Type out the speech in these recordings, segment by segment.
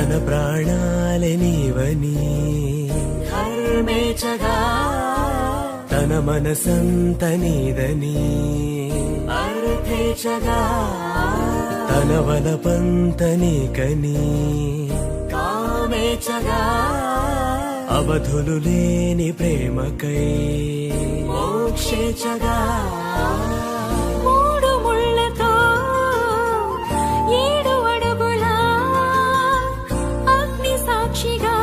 తన ప్రాణాలే నీవని ధర్మేచగా తన మనసంత నీదని అర్థేచగా తన వలపంత నీకని కామేచగా అవధులు లేని ప్రేమకై మోక్షేచగా మూడు ముళ్ళతో 7 అడుగుల అగ్ని సాక్షిగా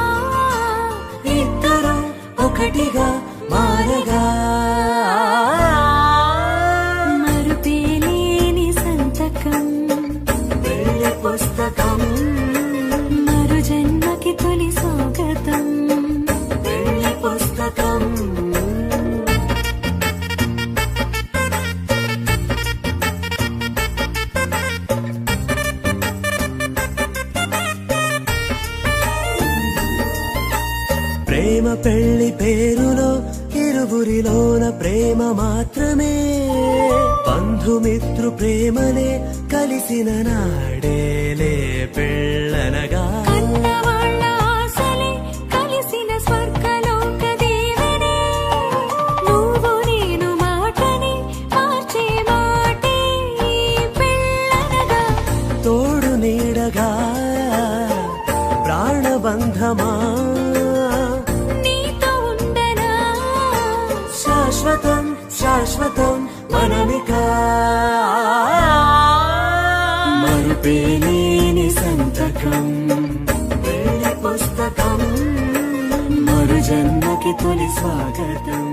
ఇద్దరం ఒకటిగా మారగా మరుపేలేని సంతకం వెళ్ళి పుస్తకం మరు జన్మకి తొలి స్వాగతం వెళ్ళి పుస్తకం ప్రేమ పెళ్లి పేరులో ఇరువురిలోన ప్రేమ మాత్రమే బంధుమిత్రు ప్రేమనే కలిసిన నాడేలే పెళ్ళనగా కన్నవాళ్ళ ఆశలే కలిసిన స్వర్గలోక దేవనే నువ్వు నేను మాటని మార్చే మాటే పెళ్ళనగా తోడు నీడగా ప్రాణబంధమా నీతో ఉండనా శాశ్వతం శాశ్వతం మనమిక మరుపేలేని సంతకం వెళ్ళి పుస్తకం మరు జన్మకి తొలి స్వాగతం